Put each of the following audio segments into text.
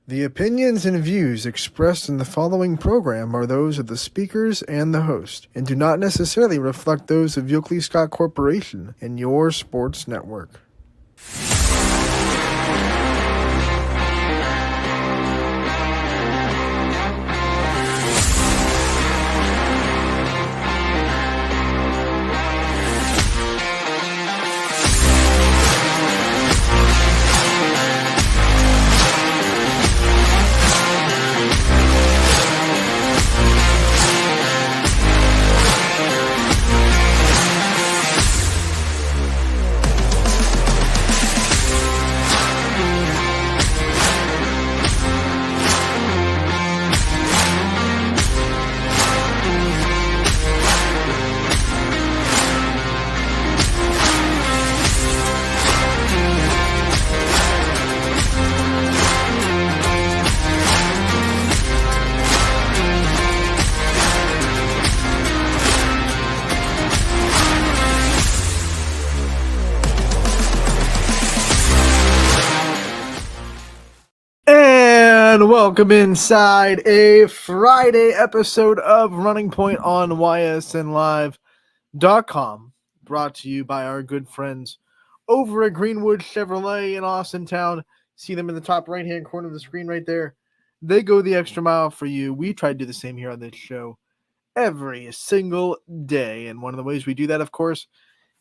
The opinions and views expressed in the following program are those of the speakers and the host, and do not necessarily reflect those of Yoakley Scott Corporation and your sports network. And welcome inside a Friday episode of Running Point on YSNLive.com, brought to you by our good friends over at Greenwood Chevrolet in Austintown. See them in the top right-hand corner of the screen right there. They go the extra mile for you. We try to do the same here on this show every single day. And one of the ways we do that, of course,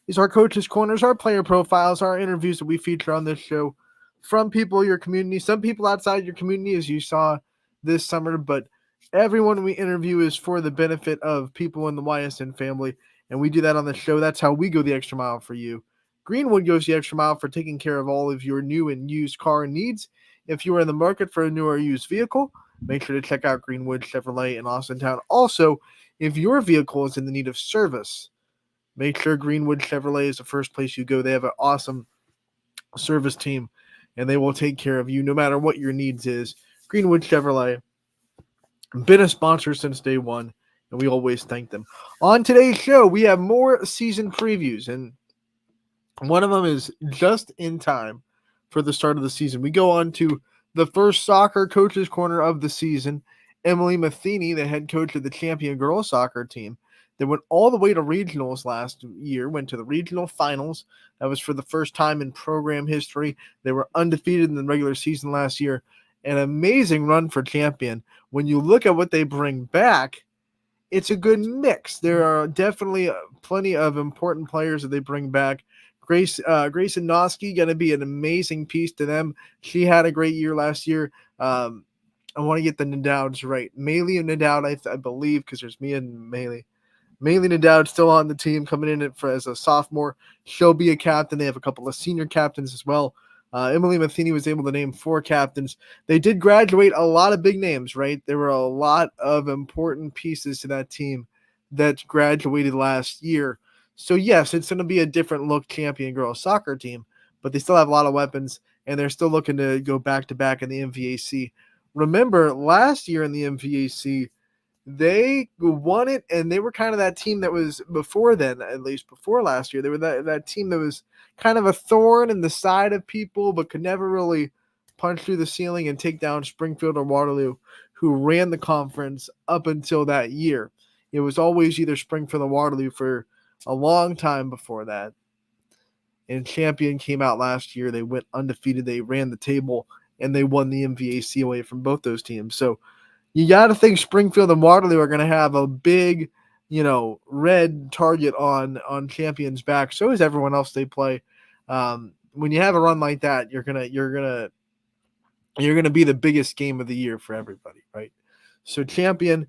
is our coaches' corners, our player profiles, our interviews that we feature on this show from people in your community, some people outside your community, as you saw this summer, but everyone we interview is for the benefit of people in the YSN family, and we do that on the show. That's how we go the extra mile for you. Greenwood goes the extra mile for taking care of all of your new and used car needs. If you are in the market for a new or used vehicle, make sure to check out Greenwood Chevrolet in Austintown. Also, if your vehicle is in the need of service, make sure Greenwood Chevrolet is the first place you go. They have an awesome service team, and they will take care of you no matter what your needs is. Greenwood Chevrolet, been a sponsor since day one, and we always thank them. On today's show, we have more season previews, and one of them is just in time for the start of the season. We go on to the first soccer coaches corner of the season. Emily Matheny, the head coach of the champion girls soccer team, they went all the way to regionals last year, went to the regional finals. That was for the first time in program history. They were undefeated in the regular season last year. An amazing run for champion. When you look at what they bring back, it's a good mix. There are definitely plenty of important players that they bring back. Grayson Noski going to be an amazing piece to them. She had a great year last year. I want to get the Nadauds right. Maylee and Nadoud, I believe, because there's me and Maylee. Maylee Nadoud still on the team, coming in as a sophomore. She'll be a captain. They have a couple of senior captains as well. Emily Matheny was able to name 4 captains. They did graduate a lot of big names, right? There were a lot of important pieces to that team that graduated last year. So, yes, it's going to be a different look champion girls soccer team, but they still have a lot of weapons, and they're still looking to go back-to-back in the MVAC. Remember, last year in the MVAC, they won it, and they were kind of that team that was before then, at least before last year. They were that team that was kind of a thorn in the side of people, but could never really punch through the ceiling and take down Springfield or Waterloo, who ran the conference up until that year. It was always either Springfield or Waterloo for a long time before that. And champion came out last year. They went undefeated. They ran the table, and they won the MVAC away from both those teams. So you got to think Springfield and Waterloo are going to have a big, red target on champions' back. So is everyone else they play. When you have a run like that, you're gonna be the biggest game of the year for everybody, right? So champion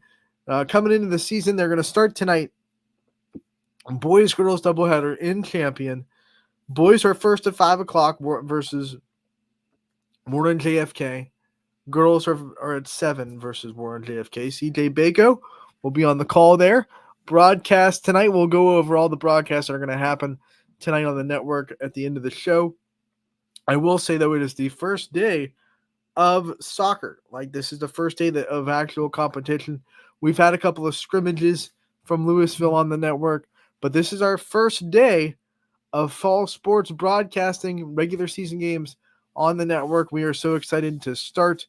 coming into the season, they're going to start tonight. Boys girls doubleheader in champion. Boys are first at 5:00 versus Warren JFK. Girls are at 7 versus Warren JFK. CJ Bako will be on the call there. Broadcast tonight. We'll go over all the broadcasts that are going to happen tonight on the network at the end of the show. I will say, though, it is the first day of soccer. Like, this is the first day of actual competition. We've had a couple of scrimmages from Louisville on the network, but this is our first day of fall sports broadcasting regular season games on the network. We are so excited to start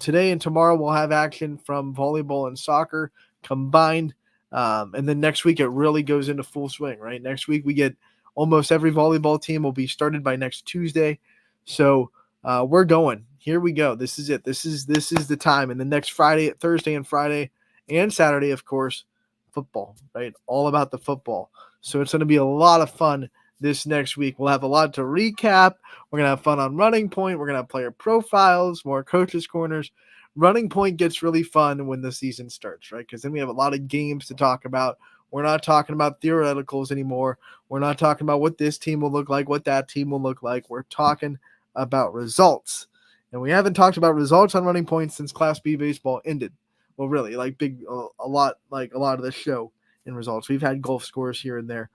Today and tomorrow we'll have action from volleyball and soccer combined. And then next week it really goes into full swing, right? Next week we get almost every volleyball team will be started by next Tuesday. So we're going. Here we go. This is it. This is the time. And the next Friday, Thursday and Friday and Saturday, of course, football, right? All about the football. So it's going to be a lot of fun this next week. We'll have a lot to recap. We're going to have fun on Running Point. We're going to have player profiles, more coaches' corners. Running Point gets really fun when the season starts, right? Because then we have a lot of games to talk about. We're not talking about theoreticals anymore. We're not talking about what this team will look like, what that team will look like. We're talking about results. And we haven't talked about results on Running Point since Class B baseball ended. Well, really, like a lot of the show in results. We've had golf scores here and there,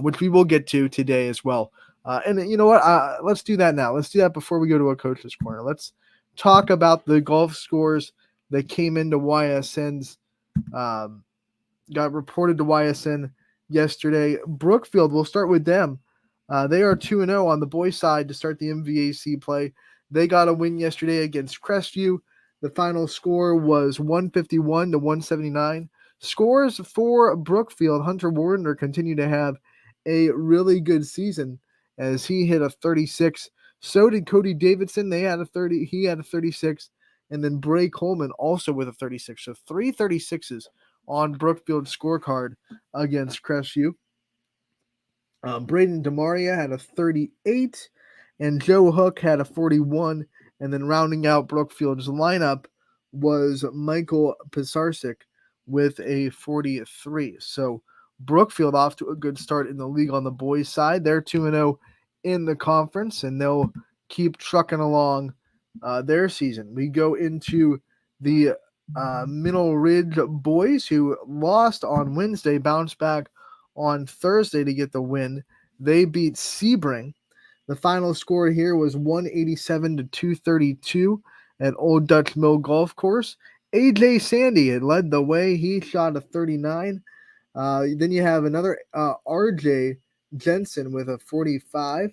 which we will get to today as well. And you know what? Let's do that now. Let's do that before we go to a coach's corner. Let's talk about the golf scores that came into YSN's, got reported to YSN yesterday. Brookfield, we'll start with them. They are 2-0 on the boys' side to start the MVAC play. They got a win yesterday against Crestview. The final score was 151 to 179. Scores for Brookfield. Hunter Warner continued to have a really good season as he hit a 36. So did Cody Davidson. They had a 30. He had a 36. And then Bray Coleman also with a 36. So 3 36s on Brookfield's scorecard against Crestview. Braden DeMaria had a 38, and Joe Hook had a 41. And then rounding out Brookfield's lineup was Michael Pisarcik with a 43. So Brookfield off to a good start in the league on the boys' side. They're 2-0 in the conference, and they'll keep trucking along their season. We go into the Middle Ridge boys, who lost on Wednesday, bounced back on Thursday to get the win. They beat Sebring. The final score here was 187 to 232 at Old Dutch Mill Golf Course. AJ Sandy had led the way. He shot a 39. Then you have another RJ Jensen with a 45.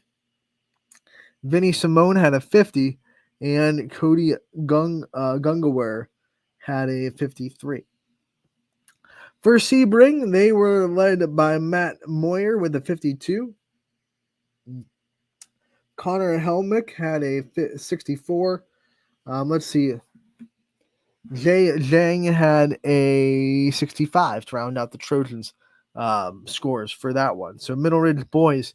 Vinny Simone had a 50. And Cody Gungaware had a 53. For Sebring, they were led by Matt Moyer with a 52. Connor Helmick had a 64. Let's see. Jay Zhang had a 65 to round out the Trojans' scores for that one. So Middle Ridge boys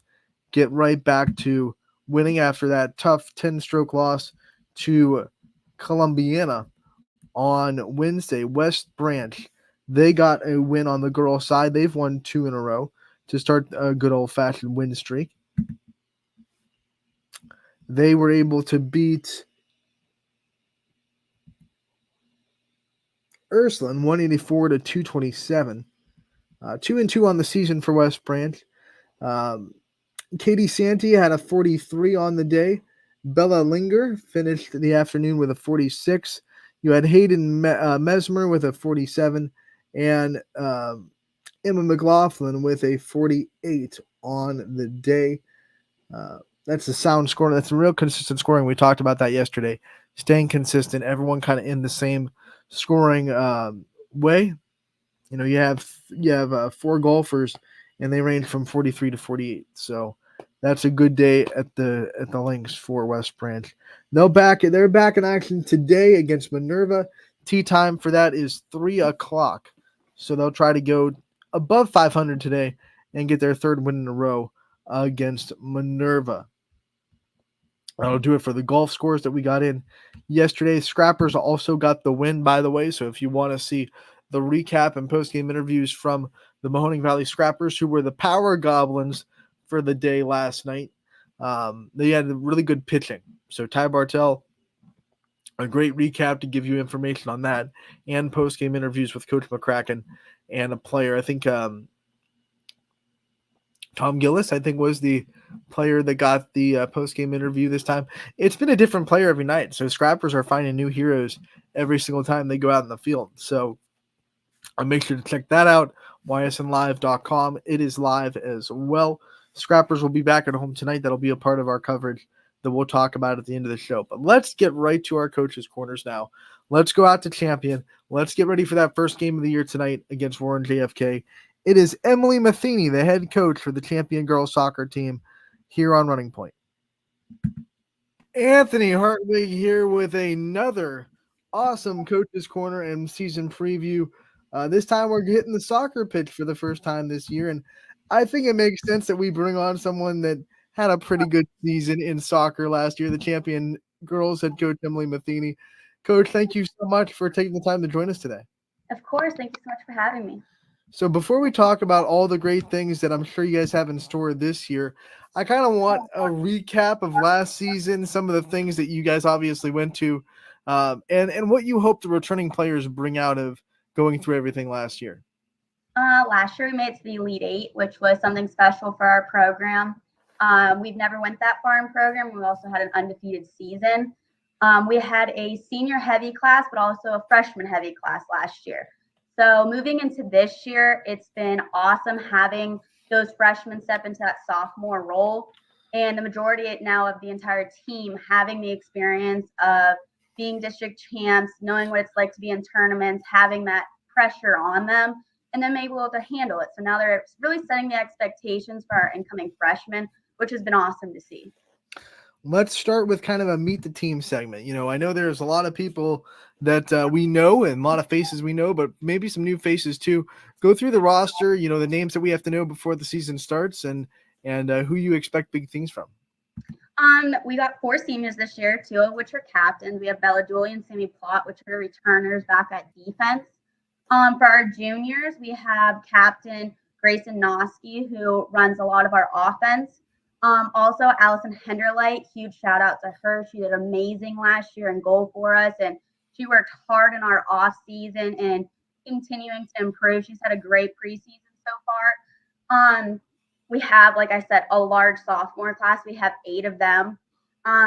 get right back to winning after that tough 10-stroke loss to Columbiana on Wednesday. West Branch, they got a win on the girls' side. They've won 2 in a row to start a good old-fashioned win streak. They were able to beat Ursuline 184 to 227. 2-2 on the season for West Branch. Katie Santee had a 43 on the day. Bella Linger finished the afternoon with a 46. You had Hayden Mesmer with a 47, and Emma McLaughlin with a 48 on the day. That's a sound score. That's a real consistent scoring. We talked about that yesterday. Staying consistent, everyone kind of in the same scoring way. You know, you have 4 golfers, and they range from 43 to 48. So that's a good day at the links for West Branch. They're back in action today against Minerva. Tee time for that is 3:00. So they'll try to go above 500 today and get their 3rd win in a row against Minerva. That'll do it for the golf scores that we got in yesterday. Scrappers also got the win, by the way. So if you want to see the recap and post-game interviews from the Mahoning Valley Scrappers, who were the Power Goblins for the day last night, they had really good pitching. So Ty Bartell, a great recap to give you information on that, and post-game interviews with Coach McCracken and a player. I think Tom Gillis, I think, was the player that got the post-game interview this time. It's been a different player every night. So Scrappers are finding new heroes every single time they go out in the field. So make sure to check that out, ysnlive.com. It is live as well. Scrappers will be back at home tonight. That'll be a part of our coverage that we'll talk about at the end of the show. But let's get right to our coaches' corners now. Let's go out to Champion. Let's get ready for that first game of the year tonight against Warren JFK. It is Emily Matheny, the head coach for the Champion girls soccer team here on Running Point. Anthony Hartwig here with another awesome coaches corner and season preview. This time we're hitting the soccer pitch for the first time this year, and I think it makes sense that we bring on someone that had a pretty good season in soccer last year, the Champion girls head coach Emily Matheny. Coach, thank you so much for taking the time to join us today. Of course. Thank you so much for having me. So before we talk about all the great things that I'm sure you guys have in store this year, I kind of want a recap of last season, some of the things that you guys obviously went to, and what you hope the returning players bring out of going through everything last year. Last year we made it to the Elite Eight, which was something special for our program. We've never went that far in program. We also had an undefeated season. We had a senior heavy class, but also a freshman heavy class last year. So moving into this year, it's been awesome having those freshmen step into that sophomore role. And the majority now of the entire team having the experience of being district champs, knowing what it's like to be in tournaments, having that pressure on them, and then being able to handle it. So now they're really setting the expectations for our incoming freshmen, which has been awesome to see. Let's start with kind of a meet the team segment. I know there's a lot of people that we know and a lot of faces we know, but maybe some new faces too. Go through the roster, the names that we have to know before the season starts and who you expect big things from. We got 4 seniors this year, 2 of which are captains. We have Bella Dooley and Sammy Plott, which are returners back at defense. For our juniors, we have Captain Grayson Noski, who runs a lot of our offense. Also, Allison Henderlight, huge shout out to her. She did amazing last year in goal for us, and she worked hard in our off season and continuing to improve. She's had a great preseason so far. We have, like I said, a large sophomore class. We have 8 of them.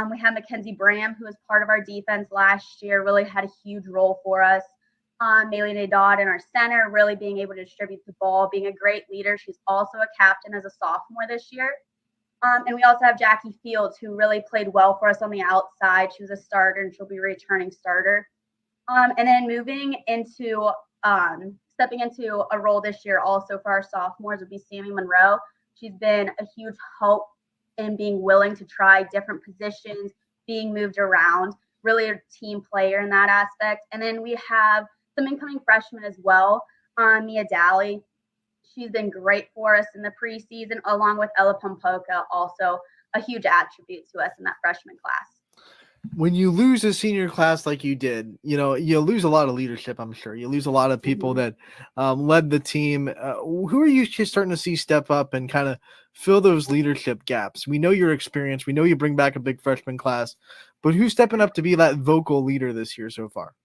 We have Mackenzie Bram, who was part of our defense last year, really had a huge role for us. Maylene Dodd in our center, really being able to distribute the ball, being a great leader. She's also a captain as a sophomore this year. And we also have Jackie Fields, who really played well for us on the outside. She was a starter, and she'll be a returning starter. And then moving into stepping into a role this year also for our sophomores would be Sammy Monroe. She's been a huge help in being willing to try different positions, being moved around, really a team player in that aspect. And then we have some incoming freshmen as well. Mia Daly. She's been great for us in the preseason, along with Ella Pompoka, also a huge attribute to us in that freshman class. When you lose a senior class like you did, you lose a lot of leadership, I'm sure. You lose a lot of people that led the team. Who are you just starting to see step up and kind of fill those leadership gaps? We know your experience. We know you bring back a big freshman class. But who's stepping up to be that vocal leader this year so far?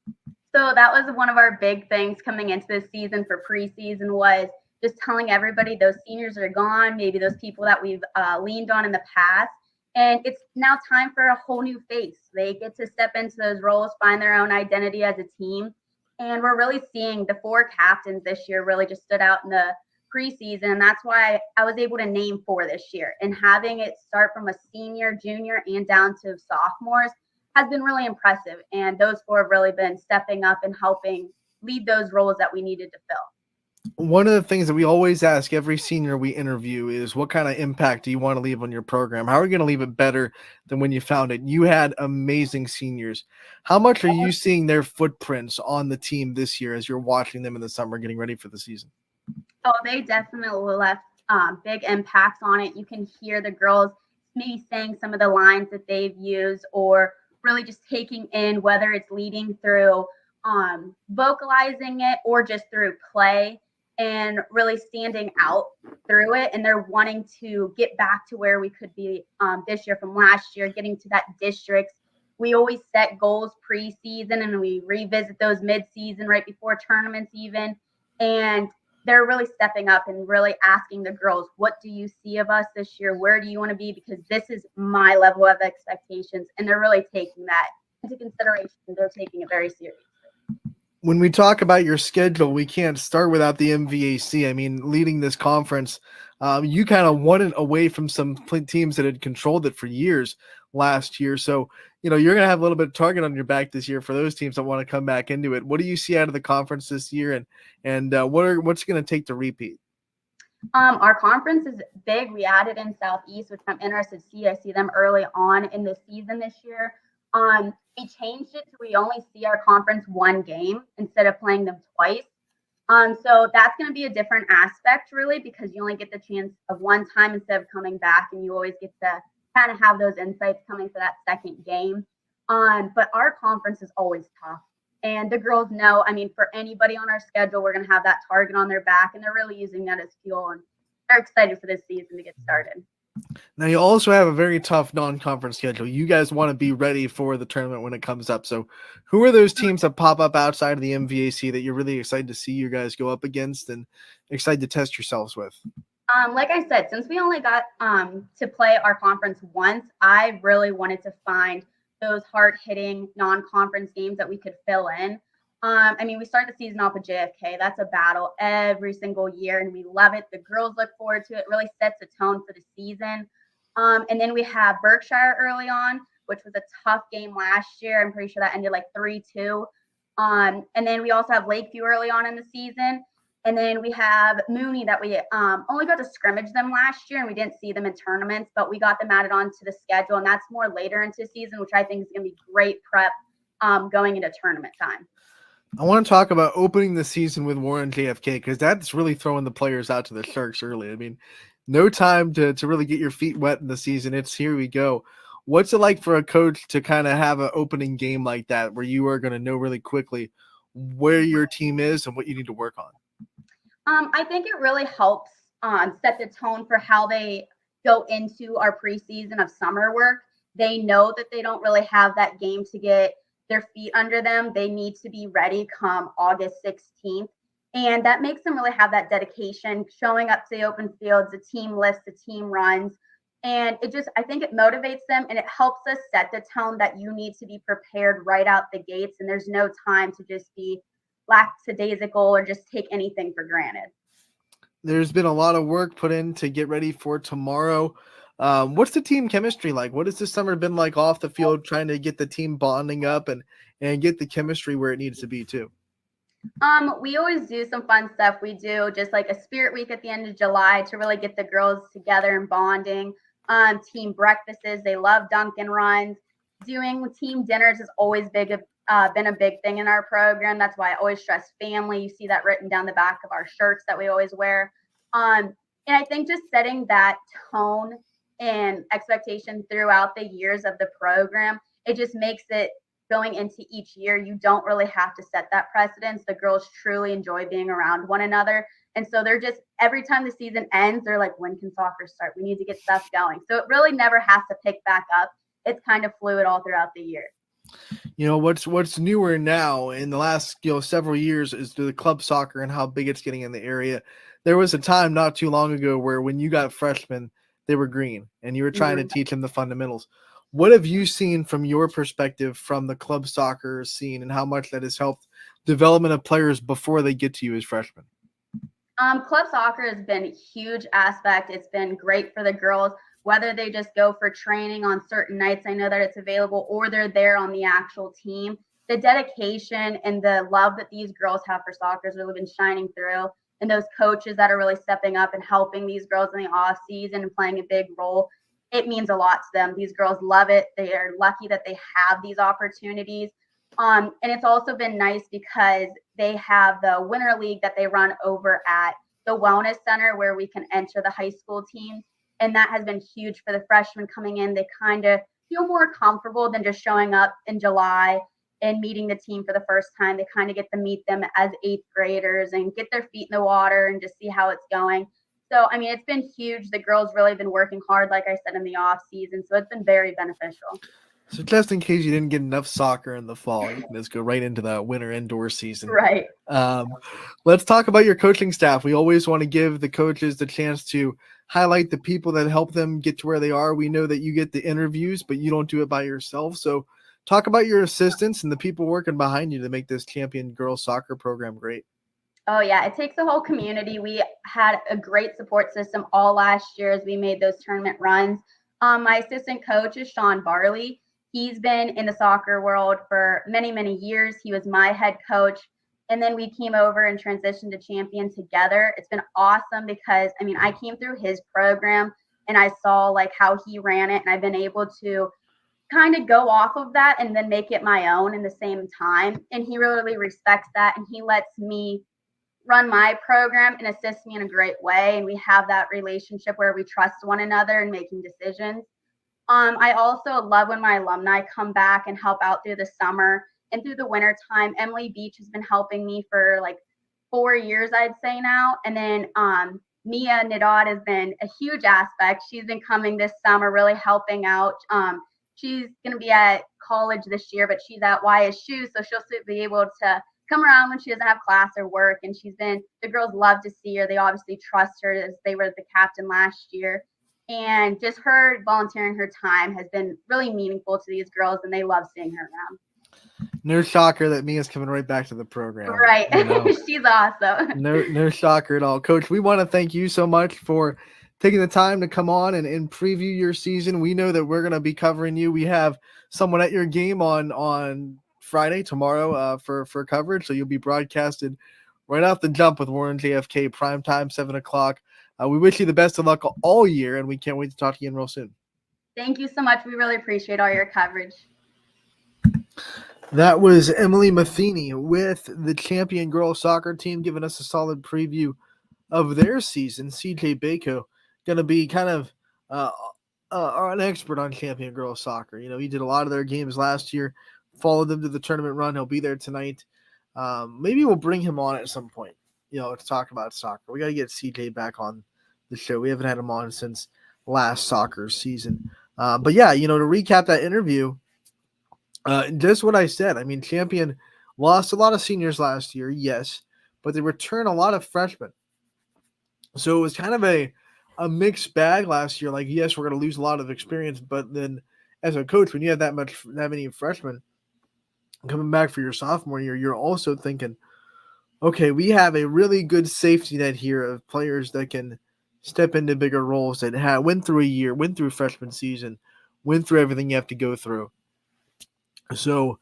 So that was one of our big things coming into this season for preseason was just telling everybody those seniors are gone, maybe those people that we've leaned on in the past. And it's now time for a whole new face. They get to step into those roles, find their own identity as a team. And we're really seeing the 4 captains this year really just stood out in the preseason. And that's why I was able to name 4 this year. And having it start from a senior, junior, and down to sophomores has been really impressive. And those 4 have really been stepping up and helping lead those roles that we needed to fill. One of the things that we always ask every senior we interview is what kind of impact do you want to leave on your program? How are you going to leave it better than when you found it? You had amazing seniors. How much are you seeing their footprints on the team this year as you're watching them in the summer getting ready for the season? Oh, they definitely left big impacts on it. You can hear the girls maybe saying some of the lines that they've used or really just taking in, whether it's leading through vocalizing it or just through play, and really standing out through it. And they're wanting to get back to where we could be this year from last year, getting to that districts. We always set goals preseason and we revisit those mid-season right before tournaments even. And they're really stepping up and really asking the girls, what do you see of us this year? Where do you want to be? Because this is my level of expectations. And they're really taking that into consideration. They're taking it very seriously. When we talk about your schedule, we can't start without the MVAC. I mean, leading this conference, you kind of won it away from some teams that had controlled it for years last year. So, you're going to have a little bit of target on your back this year for those teams that want to come back into it. What do you see out of the conference this year, and what's going to take to repeat? Our conference is big. We added in Southeast, which I'm interested to see. I see them early on in the season this year. We changed it to we only see our conference one game instead of playing them twice. So that's going to be a different aspect, really, because you only get the chance of one time instead of coming back, and you always get to kind of have those insights coming for that second game. But our conference is always tough. And the girls know, I mean, for anybody on our schedule, we're going to have that target on their back, and they're really using that as fuel. And they're excited for this season to get started. Now, you also have a very tough non-conference schedule. You guys want to be ready for the tournament when it comes up. So who are those teams that pop up outside of the MVAC that you're really excited to see you guys go up against and excited to test yourselves with? Like I said, since we only got to play our conference once, I really wanted to find those hard-hitting non-conference games that we could fill in. I mean, we start the season off with JFK. That's a battle every single year, and we love it. The girls look forward to it. It really sets a tone for the season. And then we have Berkshire early on, which was a tough game last year. I'm pretty sure that ended like 3-2. And then we also have Lakeview early on in the season. And then we have Mooney that we only got to scrimmage them last year, and we didn't see them in tournaments, but we got them added on to the schedule, and that's more later into the season, which I think is going to be great prep going into tournament time. I want to talk about opening the season with Warren JFK because that's really throwing the players out to the Sharks early. I mean, no time to really get your feet wet in the season. It's here we go. What's it like for a coach to kind of have an opening game like that where you are going to know really quickly where your team is and what you need to work on? I think it really helps set the tone for how they go into our preseason of summer work. They know that they don't really have that game to get their feet under them. They need to be ready come August 16th. And that makes them really have that dedication, showing up to the open fields, the team lifts, the team runs. And I think it motivates them, and it helps us set the tone that you need to be prepared right out the gates. And there's no time to just be lackadaisical or just take anything for granted. There's been a lot of work put in to get ready for tomorrow. What's the team chemistry like? What has this summer been like off the field, trying to get the team bonding up and get the chemistry where it needs to be too? We always do some fun stuff. We do just like a spirit week at the end of July to really get the girls together and bonding. Team breakfasts. They love Dunkin' runs. Doing team dinners is always been a big thing in our program. That's why I always stress family. You see that written down the back of our shirts that we always wear. And I think just setting that tone and expectation throughout the years of the program, it just makes it going into each year. You don't really have to set that precedence. The girls truly enjoy being around one another. And so they're just, every time the season ends, they're like, when can soccer start? We need to get stuff going. So it really never has to pick back up. It's kind of fluid all throughout the year. What's newer now in the last several years is the club soccer and how big it's getting in the area. There was a time not too long ago where when you got freshmen, they were green and you were trying to teach them the fundamentals. What have you seen from your perspective from the club soccer scene and how much that has helped development of players before they get to you as freshmen? Club soccer has been a huge aspect. It's been great for the girls, whether they just go for training on certain nights. I know that it's available, or they're there on the actual team. The dedication and the love that these girls have for soccer has really been shining through. And those coaches that are really stepping up and helping these girls in the off season and playing a big role, it means a lot to them. These girls love it. They are lucky that they have these opportunities. And it's also been nice because they have the Winter League that they run over at the Wellness Center where we can enter the high school teams. And that has been huge for the freshmen coming in. They kind of feel more comfortable than just showing up in July and meeting the team for the first time. They kind of get to meet them as 8th graders and get their feet in the water and just see how it's going. So, I mean, it's been huge. The girls really been working hard, like I said, in the off season. So it's been very beneficial. So just in case you didn't get enough soccer in the fall, you can just go right into the winter indoor season. Right. Let's talk about your coaching staff. We always want to give the coaches the chance to highlight the people that help them get to where they are. We know that you get the interviews, but you don't do it by yourself. So Talk about your assistants and the people working behind you to make this champion girls soccer program great. Oh yeah, it takes a whole community. We had a great support system all last year as we made those tournament runs. My assistant coach is Sean Barley. He's been in the soccer world for many, many years. He was my head coach. And then we came over and transitioned to champion together. It's been awesome because, I mean, I came through his program and I saw like how he ran it, and I've been able to kind of go off of that and then make it my own in the same time. And he really respects that, and he lets me run my program and assist me in a great way. And we have that relationship where we trust one another in making decisions. I also love when my alumni come back and help out through the summer and through the winter time. Emily Beach has been helping me for like 4 years, I'd say now. And then Mia Nidad has been a huge aspect. She's been coming this summer, really helping out. She's going to be at college this year, but she's at YSU, so she'll be able to come around when she doesn't have class or work. And the girls love to see her. They obviously trust her as they were the captain last year. And just her volunteering her time has been really meaningful to these girls, and they love seeing her around. No shocker that Mia's coming right back to the program. Right. You know? She's awesome. No shocker at all. Coach, we want to thank you so much for taking the time to come on and preview your season. We know that we're going to be covering you. We have someone at your game on Friday, tomorrow, for coverage. So you'll be broadcasted right off the jump with Warren JFK, primetime, 7 o'clock. We wish you the best of luck all year, and we can't wait to talk to you real soon. Thank you so much. We really appreciate all your coverage. That was Emily Matheny with the champion girls soccer team giving us a solid preview of their season. CJ Bako going to be kind of an expert on champion girls soccer. You know, he did a lot of their games last year, followed them to the tournament run. He'll be there tonight. Maybe we'll bring him on at some point, to talk about soccer. We got to get CJ back on the show. We haven't had him on since last soccer season. But yeah, to recap that interview, just what I said. I mean, Champion lost a lot of seniors last year, yes, but they return a lot of freshmen. So it was kind of a mixed bag last year. Like, yes, we're going to lose a lot of experience, but then as a coach, when you have that many freshmen coming back for your sophomore year, you're also thinking, okay, we have a really good safety net here of players that can step into bigger roles that went through a year, went through freshman season, went through everything you have to go through. So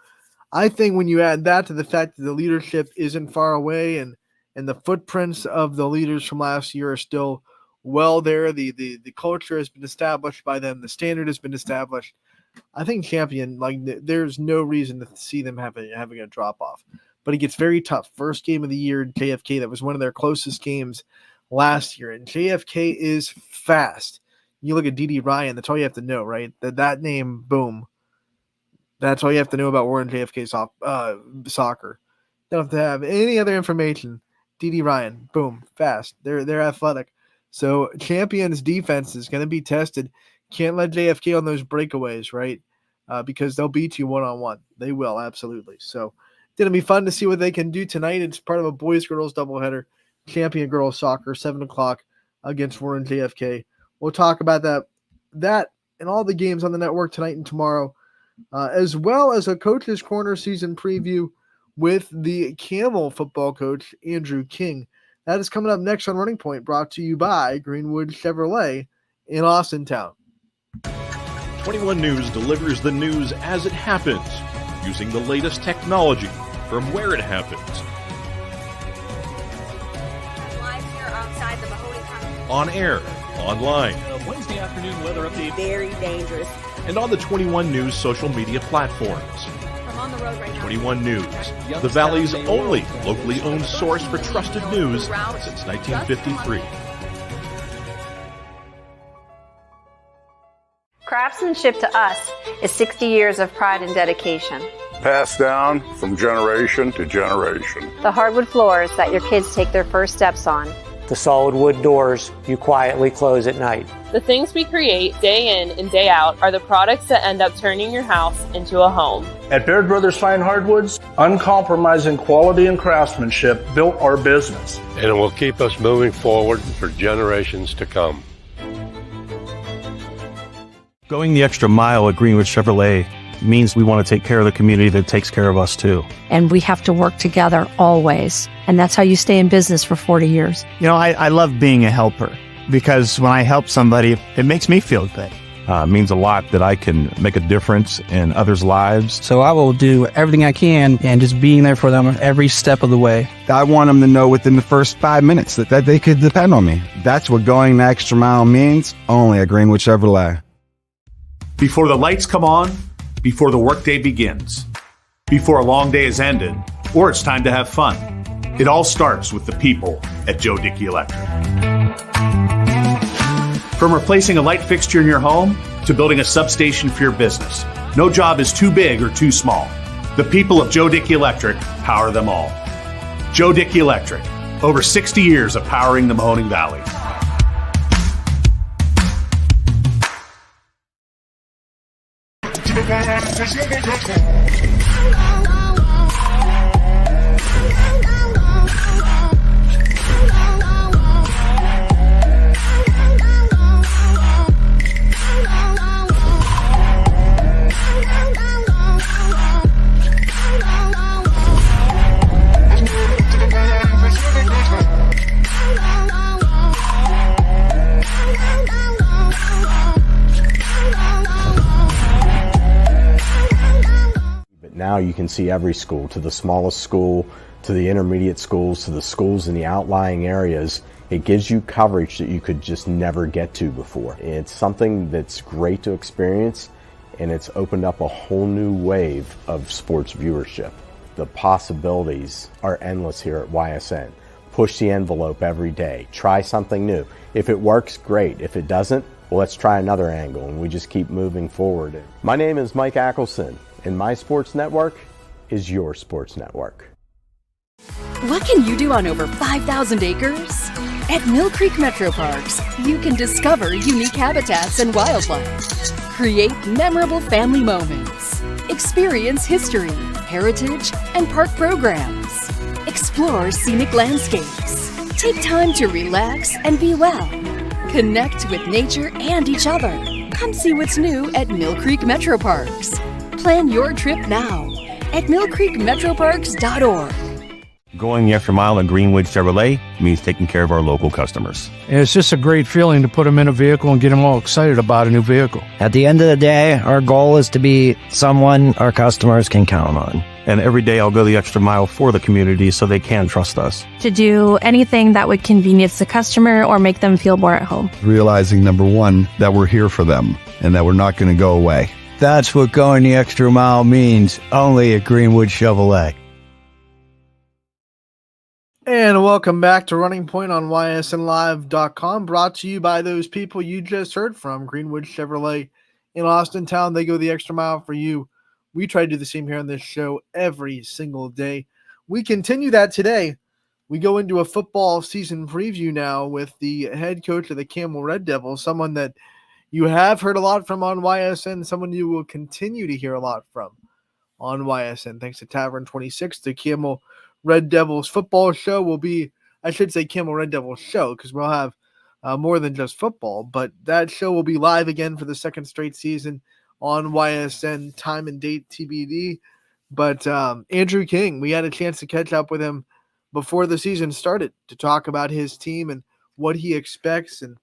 I think when you add that to the fact that the leadership isn't far away and the footprints of the leaders from last year are still well there, the culture has been established by them, the standard has been established. I think Champion, there's no reason to see them having a drop-off. But it gets very tough. First game of the year, JFK, that was one of their closest games last year. And JFK is fast. You look at Dee Ryan, that's all you have to know, right? That name, boom. That's all you have to know about Warren JFK soccer. Don't have to have any other information. Dee Ryan, boom, fast. They're athletic. So Champion's defense is going to be tested. Can't let JFK on those breakaways, right? Because they'll beat you one-on-one. They will, absolutely. So it's going to be fun to see what they can do tonight. It's part of a boys-girls doubleheader. Champion girls soccer, 7 o'clock against Warren JFK. We'll talk about that and all the games on the network tonight and tomorrow, as well as a Coach's Corner season preview with the Camel football coach, Andrew King. That is coming up next on Running Point, brought to you by Greenwood Chevrolet in Austintown. 21 News delivers the news as it happens, using the latest technology from where it happens. Live here outside the Mahoney County. On air, online, Wednesday afternoon weather update. Very dangerous. and on the 21 News social media platforms. I'm on the road right now. 21 News, the Valley's only locally owned source for trusted news since 1953. Craftsmanship to us is 60 years of pride and dedication. Passed down from generation to generation. The hardwood floors that your kids take their first steps on. The solid wood doors you quietly close at night. The things we create day in and day out are the products that end up turning your house into a home. At Baird Brothers Fine Hardwoods, uncompromising quality and craftsmanship built our business. And it will keep us moving forward for generations to come. Going the extra mile at Greenwood Chevrolet means we want to take care of the community that takes care of us too. And we have to work together always. And that's how you stay in business for 40 years. I love being a helper because when I help somebody, it makes me feel good. It means a lot that I can make a difference in others' lives. So I will do everything I can and just being there for them every step of the way. I want them to know within the first 5 minutes that they could depend on me. That's what going the extra mile means, only at Greenwood Chevrolet. Before the lights come on, before the workday begins, before a long day is ended, or it's time to have fun. It all starts with the people at Joe Dickey Electric. From replacing a light fixture in your home to building a substation for your business, no job is too big or too small. The people of Joe Dickey Electric power them all. Joe Dickey Electric, over 60 years of powering the Mahoning Valley. Now you can see every school, to the smallest school, to the intermediate schools, to the schools in the outlying areas. It gives you coverage that you could just never get to before. It's something that's great to experience, and it's opened up a whole new wave of sports viewership. The possibilities are endless here at YSN. Push the envelope every day. Try something new. If it works, great. If it doesn't, well, let's try another angle, and we just keep moving forward. My name is Mike Ackelson, and my sports network is your sports network. What can you do on over 5,000 acres? At Mill Creek Metro Parks, you can discover unique habitats and wildlife, create memorable family moments, experience history, heritage, and park programs, explore scenic landscapes, take time to relax and be well, connect with nature and each other. Come see what's new at Mill Creek Metro Parks. Plan your trip now at millcreekmetroparks.org. Going the extra mile at Greenwood Chevrolet means taking care of our local customers. And it's just a great feeling to put them in a vehicle and get them all excited about a new vehicle. At the end of the day, our goal is to be someone our customers can count on. And every day I'll go the extra mile for the community so they can trust us. To do anything that would convenience the customer or make them feel more at home. Realizing, number one, that we're here for them and that we're not going to go away. That's what going the extra mile means, only at Greenwood Chevrolet. And welcome back to Running Point on ysnlive.com, brought to you by those people you just heard from, Greenwood Chevrolet in Austintown. They go the extra mile for you. We try to do the same here on this show every single day. We continue that today. We go into a football season preview now with the head coach of the Camel Red Devils, someone that you have heard a lot from on YSN, someone you will continue to hear a lot from on YSN. Thanks to Tavern 26, the Camel Red Devils football show will be, I should say Camel Red Devils show, because we'll have more than just football, but that show will be live again for the second straight season on YSN, time and date TBD. But Andrew King, we had a chance to catch up with him before the season started to talk about his team and what he expects and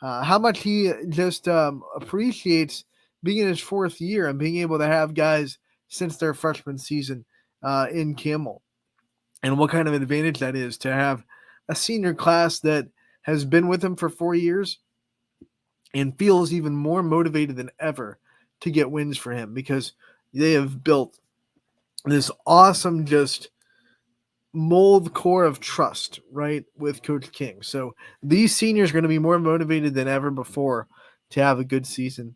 how much he just appreciates being in his fourth year and being able to have guys since their freshman season in Camel, and what kind of advantage that is to have a senior class that has been with him for 4 years and feels even more motivated than ever to get wins for him, because they have built this awesome just mold core of trust, right, with Coach King. So these seniors are going to be more motivated than ever before to have a good season.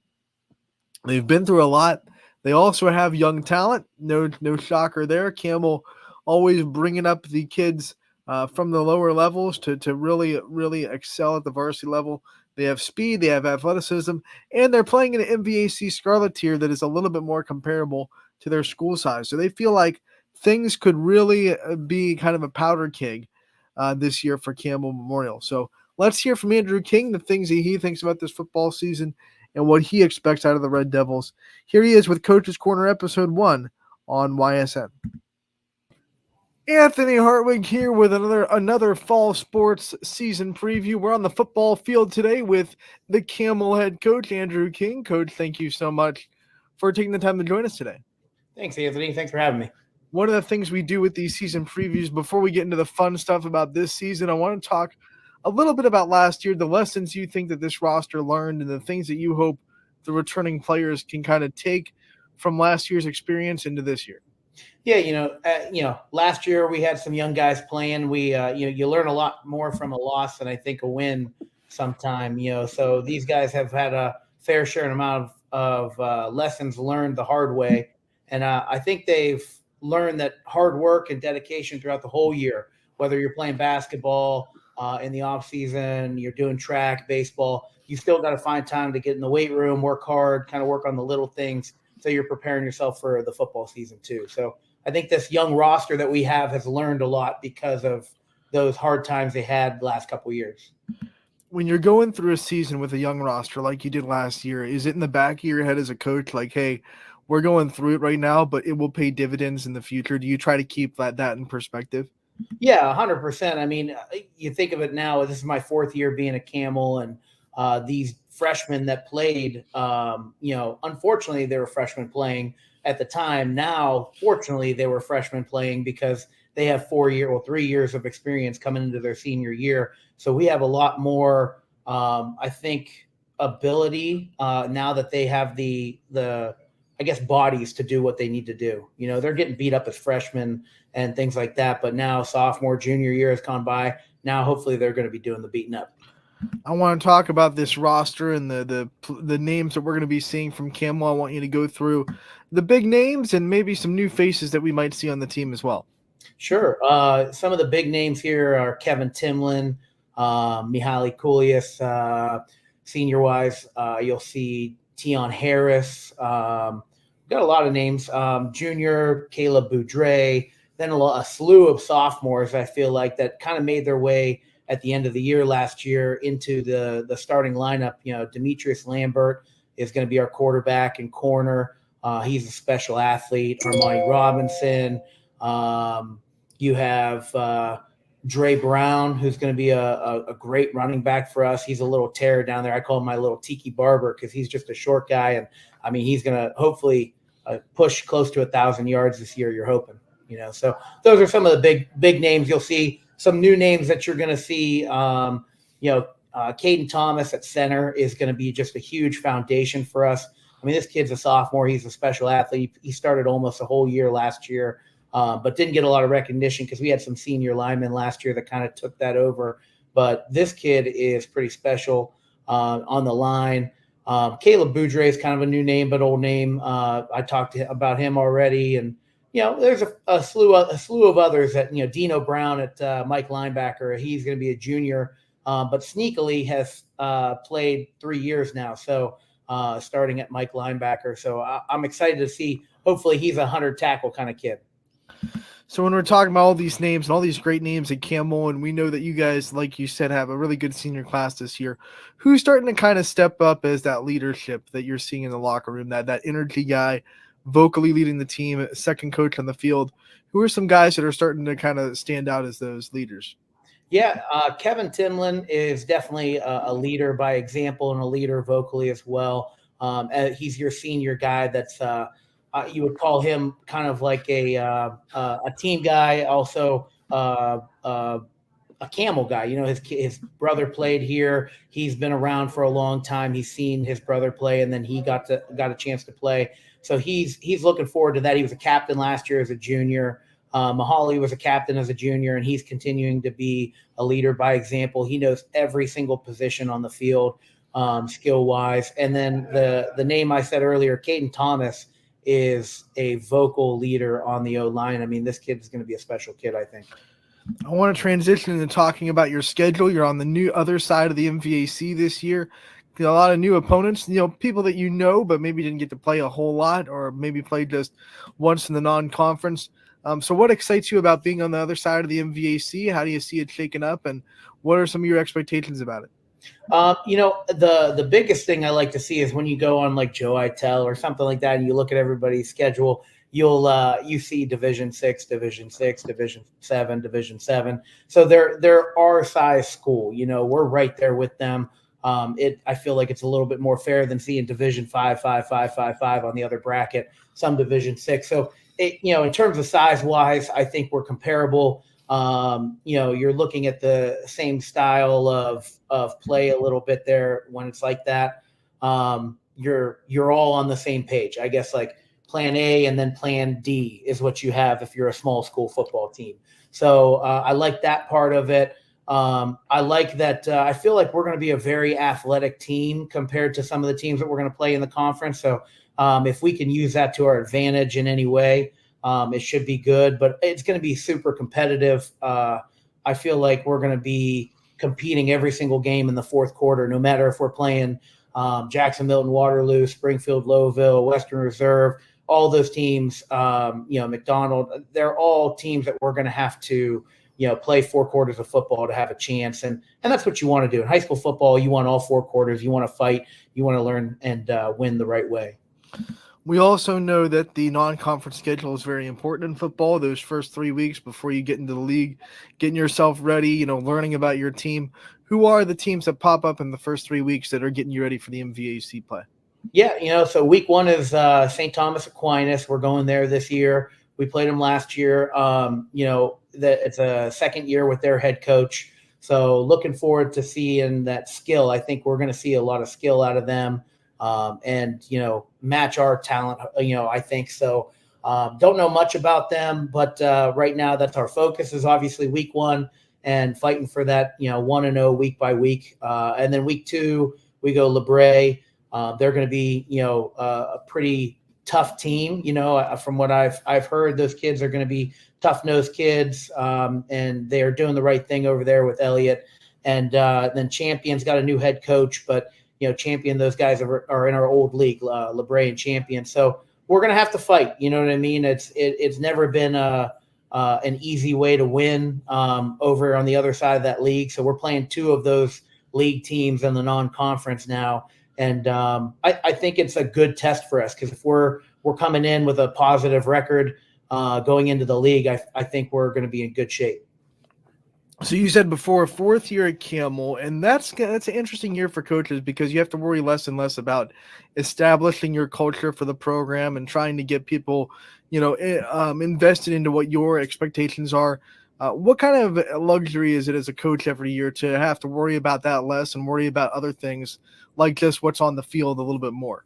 They've been through a lot. They also have young talent. No shocker there. Camel always bringing up the kids from the lower levels to really, really excel at the varsity level. They have speed, they have athleticism, and they're playing in an MVAC Scarlet tier that is a little bit more comparable to their school size. So they feel like things could really be kind of a powder keg this year for Camel Memorial. So let's hear from Andrew King, the things that he thinks about this football season and what he expects out of the Red Devils. Here he is with Coach's Corner Episode 1 on YSN. Anthony Hartwig here with another fall sports season preview. We're on the football field today with the Camel head coach, Andrew King. Coach, thank you so much for taking the time to join us today. Thanks, Anthony. Thanks for having me. One of the things we do with these season previews, before we get into the fun stuff about this season, I want to talk a little bit about last year, the lessons you think that this roster learned, and the things that you hope the returning players can kind of take from last year's experience into this year. Yeah, last year we had some young guys playing. We, you learn a lot more from a loss than I think a win sometime, so these guys have had a fair share amount of lessons learned the hard way. And I think they've learned that hard work and dedication throughout the whole year, whether you're playing basketball in the off season, you're doing track, baseball, you still got to find time to get in the weight room, work hard, kind of work on the little things. So you're preparing yourself for the football season too. So I think this young roster that we have has learned a lot because of those hard times they had the last couple of years. When you're going through a season with a young roster like you did last year, is it in the back of your head as a coach like, hey, we're going through it right now, but it will pay dividends in the future? Do you try to keep that in perspective? Yeah, 100%. I mean, you think of it now, this is my fourth year being a Camel, and these freshmen that played, unfortunately they were freshmen playing at the time. Now, fortunately, they were freshmen playing because they have 3 years of experience coming into their senior year. So we have a lot more, I think, ability now that they have the bodies to do what they need to do. They're getting beat up as freshmen and things like that, but now sophomore, junior year has gone by. Now, hopefully, they're going to be doing the beating up. I want to talk about this roster and the names that we're going to be seeing from Camel. I want you to go through the big names and maybe some new faces that we might see on the team as well. Sure. Some of the big names here are Kevin Timlin, Mihaly Kulias, senior-wise. You'll see Tion Harris. Got a lot of names. Junior, Caleb Boudre. Then a slew of sophomores, I feel like, that kind of made their way at the end of the year last year into the starting lineup. Demetrius Lambert is going to be our quarterback and corner. He's a special athlete. Armani Robinson. You have Dre Brown, who's going to be a great running back for us. He's a little terror down there. I call him my little Tiki Barber because he's just a short guy. And, I mean, he's going to hopefully push close to 1,000 yards this year, you're hoping. So those are some of the big names. You'll see some new names that you're going to see. Caden Thomas at center is going to be just a huge foundation for us. I mean, this kid's a sophomore. He's a special athlete. He started almost a whole year last year, but didn't get a lot of recognition because we had some senior linemen last year that kind of took that over. But this kid is pretty special on the line. Caleb Boudre is kind of a new name, but old name. I talked about him already. And, there's a slew of others that, Dino Brown at Mike linebacker. He's going to be a junior, but sneakily has played 3 years now. So starting at Mike linebacker. So I'm excited to see, hopefully he's a 100 tackle kind of kid. So when we're talking about all these names and all these great names at Camel, and we know that you guys, like you said, have a really good senior class this year, who's starting to kind of step up as that leadership that you're seeing in the locker room, that energy guy, vocally leading the team, second coach on the field? Who are some guys that are starting to kind of stand out as those leaders? Yeah, Kevin Timlin is definitely a leader by example and a leader vocally as well. He's your senior guy that's you would call him kind of like a team guy, also a Camel guy. His brother played here. He's been around for a long time. He's seen his brother play, and then he got a chance to play. So he's looking forward to that. He was a captain last year as a junior. Mihaly was a captain as a junior, and he's continuing to be a leader by example. He knows every single position on the field, skill-wise. And then the name I said earlier, Caden Thomas, is a vocal leader on the O-line. I mean, this kid is going to be a special kid, I think. I want to transition into talking about your schedule. You're on the new other side of the MVAC this year. A lot of new opponents, people that but maybe didn't get to play a whole lot, or maybe played just once in the non-conference. So what excites you about being on the other side of the MVAC? How do you see it shaking up, and what are some of your expectations about it? The biggest thing I like to see is when you go on like Joe Itel or something like that, and you look at everybody's schedule, you see Division 6, Division 6, Division 7, Division 7. So they're our size school. We're right there with them. I feel like it's a little bit more fair than seeing Division 5, 5, 5, 5, 5 on the other bracket, some Division 6. So in terms of size wise, I think we're comparable. You're looking at the same style of play a little bit there when it's like that. You're all on the same page, I guess. Like plan A and then plan D is what you have if you're a small school football team. So I like that part of it. I like that. I feel like we're going to be a very athletic team compared to some of the teams that we're going to play in the conference. So if we can use that to our advantage in any way, it should be good, but it's going to be super competitive. I feel like we're going to be competing every single game in the fourth quarter, no matter if we're playing Jackson, Milton, Waterloo, Springfield, Lowville, Western Reserve, all those teams, McDonald, they're all teams that we're going to have to, play 4 quarters of football to have a chance. And that's what you want to do. In high school football, you want all 4 quarters. You want to fight. You want to learn and win the right way. We also know that the non-conference schedule is very important in football. Those first 3 weeks before you get into the league, getting yourself ready, learning about your team. Who are the teams that pop up in the first 3 weeks that are getting you ready for the MVAC play? Yeah, so week 1 is St. Thomas Aquinas. We're going there this year. We played them last year. It's a second year with their head coach. So looking forward to seeing that skill. I think we're going to see a lot of skill out of them. And match our talent, I think so. Don't know much about them, but right now that's our focus is obviously week 1 and fighting for that, 1-0 week by week. And then week 2, we go LeBray. They're going to be, a pretty tough team. From what I've heard, those kids are going to be tough-nosed kids, and they are doing the right thing over there with Elliott. And then Champion's got a new head coach, but Champion, those guys are in our old league, LeBray and Champion. So we're going to have to fight. You know what I mean? It's never been an easy way to win over on the other side of that league. So we're playing 2 of those league teams in the non-conference now. And I think it's a good test for us because if we're coming in with a positive record going into the league, I think we're going to be in good shape. So you said before, 4th year at Camel, and that's an interesting year for coaches because you have to worry less and less about establishing your culture for the program and trying to get people, invested into what your expectations are. What kind of luxury is it as a coach every year to have to worry about that less and worry about other things like just what's on the field a little bit more?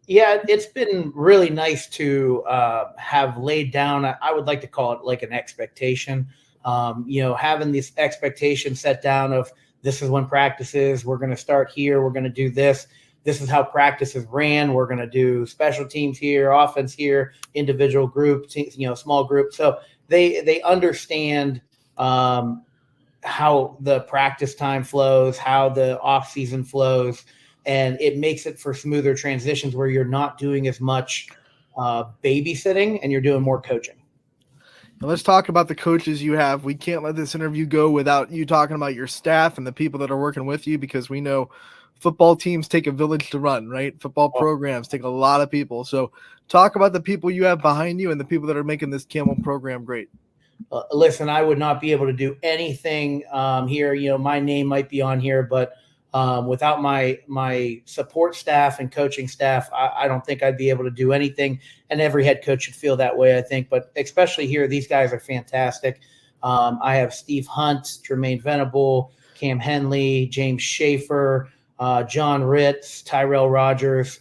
Yeah, it's been really nice to have laid down, I would like to call it like an expectation. Having this expectation set down of this is when practice is, we're going to start here, we're going to do this. This is how practice is ran. We're going to do special teams here, offense here, individual group, small group. So they understand how the practice time flows, how the off season flows, and it makes it for smoother transitions where you're not doing as much babysitting and you're doing more coaching. Now let's talk about the coaches you have. We can't let this interview go without you talking about your staff and the people that are working with you because we know football teams take a village to run, right? Football programs take a lot of people. So talk about the people you have behind you and the people that are making this Camel program great. Listen, I would not be able to do anything here. My name might be on here, but without my support staff and coaching staff, I don't think I'd be able to do anything. And every head coach should feel that way, I think. But especially here, these guys are fantastic. I have Steve Hunt, Tremaine Venable, Cam Henley, James Schaefer, John Ritz, Tyrell Rogers.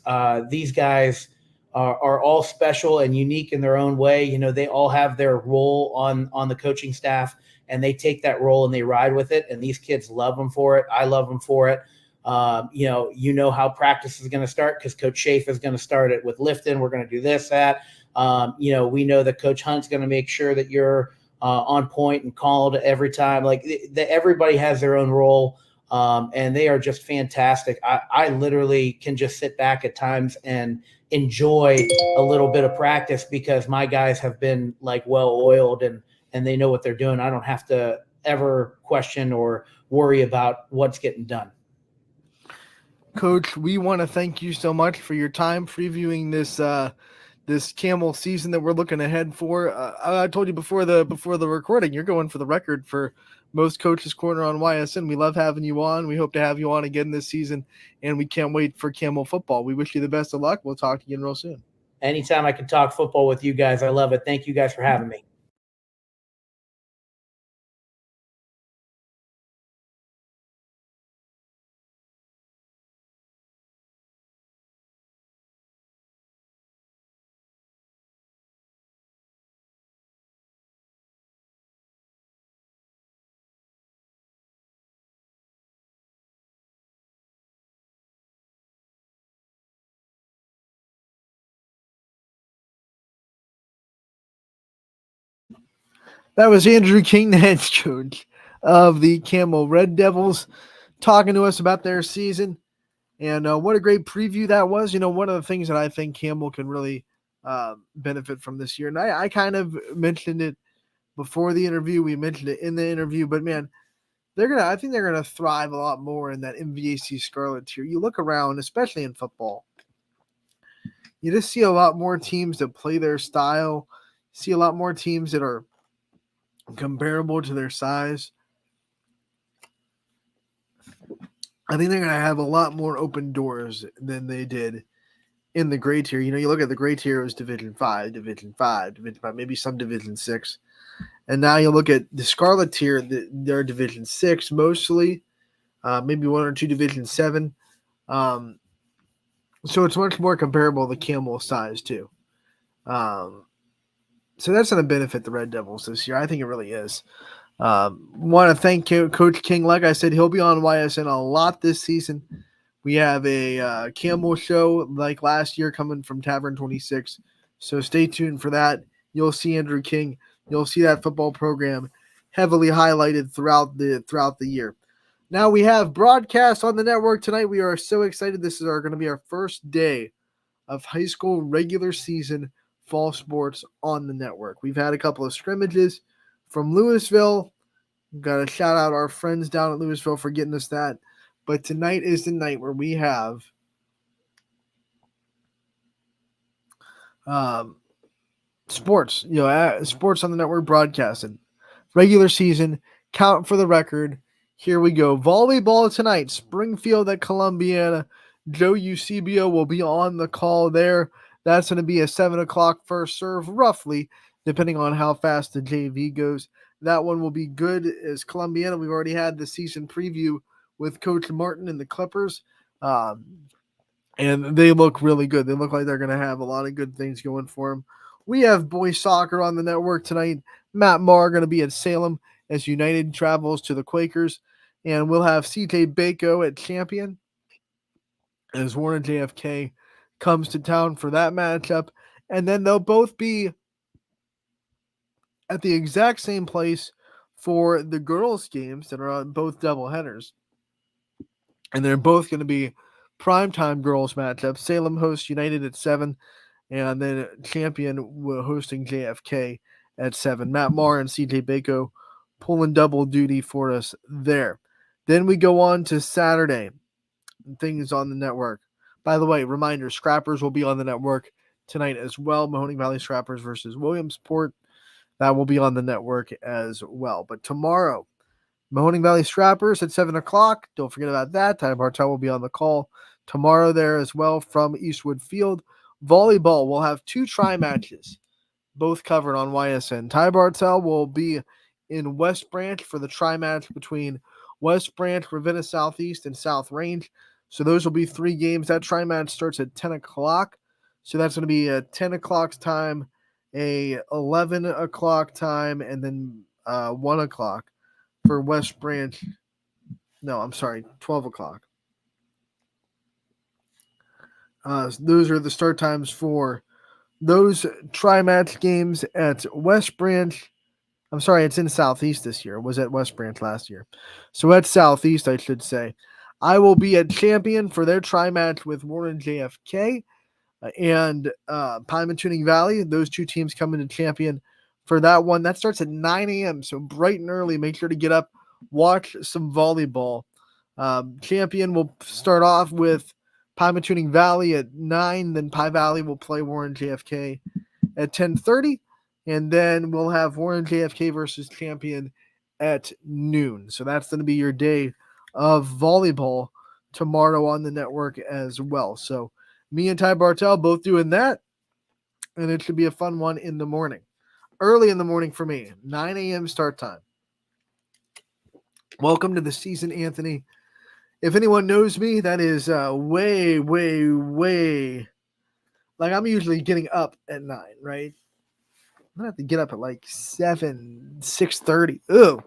These guys are all special and unique in their own way. They all have their role on the coaching staff, and they take that role and they ride with it. And these kids love them for it. I love them for it. How practice is going to start because Coach Schaefer is going to start it with lifting. We're going to do this, that. We know that Coach Hunt's going to make sure that you're on point and called every time. Like everybody has their own role, and they are just fantastic. I literally can just sit back at times and enjoy a little bit of practice because my guys have been like well-oiled and they know what they're doing. I don't have to ever question or worry about what's getting done. Coach, we want to thank you so much for your time previewing this Camel season that we're looking ahead for. I told you before the recording, you're going for the record for most Coaches Corner on YSN. We love having you on. We hope to have you on again this season, and we can't wait for Camel football. We wish you the best of luck. We'll talk to you again real soon. Anytime I can talk football with you guys, I love it. Thank you guys for having me. That was Andrew King, the head coach of the Camel Red Devils, talking to us about their season. And what a great preview that was. One of the things that I think Camel can really benefit from this year, and I kind of mentioned it before the interview. We mentioned it in the interview, but man, I think they're gonna thrive a lot more in that MVAC Scarlet tier. You look around, especially in football, you just see a lot more teams that play their style. See a lot more teams that are comparable to their size. I think they're going to have a lot more open doors than they did in the gray tier. You look at the gray tier, it was Division 5, maybe some Division 6. And now you look at the Scarlet tier, they're Division 6 mostly, maybe 1 or 2 Division 7. So it's much more comparable to Camel size too. So that's going to benefit the Red Devils this year. I think it really is. Want to thank Coach King. Like I said, he'll be on YSN a lot this season. We have a Camel show like last year coming from Tavern 26. So stay tuned for that. You'll see Andrew King. You'll see that football program heavily highlighted throughout the year. Now we have broadcasts on the network tonight. We are so excited. This is going to be our first day of high school regular season fall sports on the network. We've had a couple of scrimmages from Louisville. Got to shout out our friends down at Louisville for getting us that. But tonight is the night where we have sports, sports on the network broadcasting. Regular season, count for the record. Here we go. Volleyball tonight, Springfield at Columbiana. Joe Eusebio will be on the call there. That's going to be a 7 o'clock first serve, roughly, depending on how fast the JV goes. That one will be good as Columbiana. We've already had the season preview with Coach Martin and the Clippers, and they look really good. They look like they're going to have a lot of good things going for them. We have boys soccer on the network tonight. Matt Marr going to be at Salem as United travels to the Quakers, and we'll have CJ Bako at Champion as Warren JFK comes to town for that matchup, and then they'll both be at the exact same place for the girls' games that are on both doubleheaders. And they're both going to be primetime girls matchups. Salem hosts United at 7, and then Champion hosting JFK at 7. Matt Marr and CJ Bako pulling double duty for us there. Then we go on to Saturday. Things on the network. By the way, reminder, Scrappers will be on the network tonight as well. Mahoning Valley Scrappers versus Williamsport. That will be on the network as well. But tomorrow, Mahoning Valley Scrappers at 7 o'clock. Don't forget about that. Ty Bartel will be on the call tomorrow there as well from Eastwood Field. Volleyball will have 2 tri-matches, both covered on YSN. Ty Bartel will be in West Branch for the tri-match between West Branch, Ravenna Southeast, and South Range. So those will be 3 games. That tri-match starts at 10 o'clock. So that's going to be a 10 o'clock time, a 11 o'clock time, and then 1 o'clock for West Branch. No, I'm sorry, 12 o'clock. Those are the start times for those tri-match games at West Branch. I'm sorry, it's in Southeast this year. It was at West Branch last year. So at Southeast, I should say. I will be at Champion for their tri-match with Warren JFK and Pine Tuning Valley. Those 2 teams come into Champion for that one. That starts at 9 a.m., so bright and early. Make sure to get up, watch some volleyball. Champion will start off with Pymatuning Valley at 9. Then Pie Valley will play Warren JFK at 10:30. And then we'll have Warren JFK versus Champion at noon. So that's going to be your day of volleyball tomorrow on the network as well. So me and Ty Bartel both doing that. And it should be a fun one in the morning. Early in the morning for me. 9 a.m. start time. Welcome to the season, Anthony. If anyone knows me, that is way, like I'm usually getting up at 9, right? I'm going to have to get up at like 6:30. Ugh.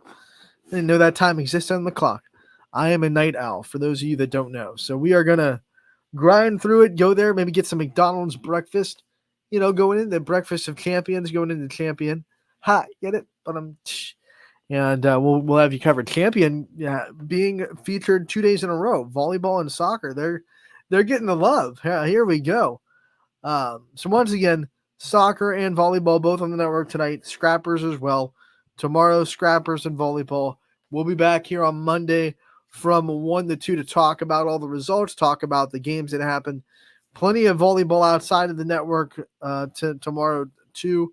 I didn't know that time existed on the clock. I am a night owl, for those of you that don't know. So we are going to grind through it, go there, maybe get some McDonald's breakfast, going into breakfast of champions, going into champion. Ha, get it? But and we'll have you covered. Champion being featured 2 days in a row. Volleyball and soccer, they're getting the love. Here we go. So once again, soccer and volleyball both on the network tonight. Scrappers as well. Tomorrow, scrappers and volleyball. We'll be back here on Monday from 1 to 2 to talk about all the results, talk about the games that happened. Plenty of volleyball outside of the network tomorrow too.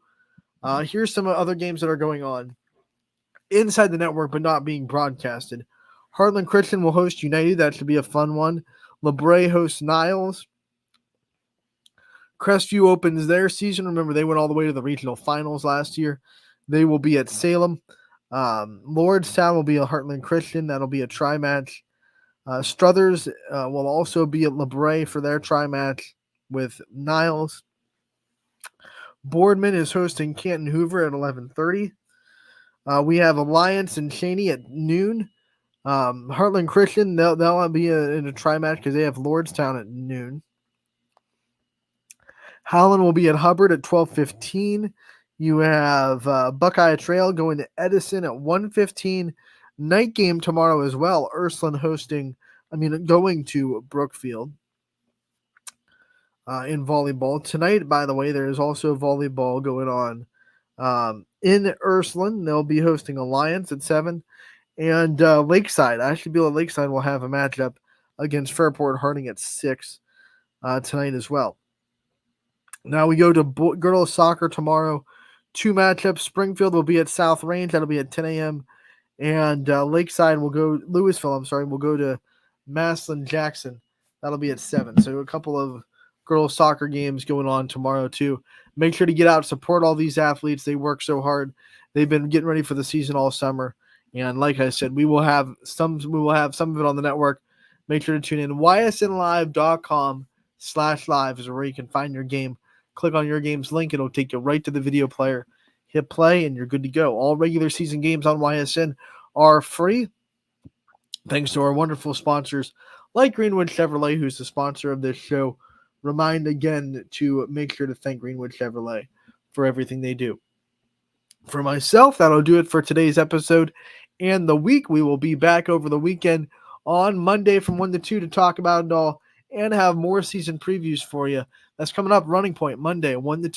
Here's some other games that are going on inside the network but not being broadcasted. Heartland Christian will host United. That should be a fun one. LeBray hosts Niles. Crestview opens their season. Remember, they went all the way to the regional finals last year. They will be at Salem. Lordstown will be a Heartland Christian. That'll be a tri-match. Struthers will also be at LeBray for their tri-match with Niles. Boardman is hosting Canton Hoover at 11:30. We have Alliance and Cheney at noon. Heartland Christian, they'll be in a tri-match because they have Lordstown at noon. Howland will be at Hubbard at 12:15. You have Buckeye Trail going to Edison at 1:15. Night game tomorrow as well. Ursuline going to Brookfield in volleyball. Tonight, by the way, there is also volleyball going on in Ursuline. They'll be hosting Alliance at 7. And Lakeside, Lakeside will have a matchup against Fairport Harding at 6 tonight as well. Now we go to girls soccer tomorrow. 2 matchups. Springfield will be at South Range. That'll be at 10 a.m. And Louisville will go to Maslin Jackson. That'll be at 7. So a couple of girls soccer games going on tomorrow too. Make sure to get out, support all these athletes. They work so hard. They've been getting ready for the season all summer. And like I said, we will have some of it on the network. Make sure to tune in. ysnlive.com/live is where you can find your game. Click on your game's link. It'll take you right to the video player. Hit play, and you're good to go. All regular season games on YSN are free, thanks to our wonderful sponsors like Greenwood Chevrolet, who's the sponsor of this show. Remind again to make sure to thank Greenwood Chevrolet for everything they do. For myself, that'll do it for today's episode and the week. We will be back over the weekend on Monday from 1 to 2 to talk about it all and have more season previews for you. That's coming up, Running Point, Monday, 1 to 2.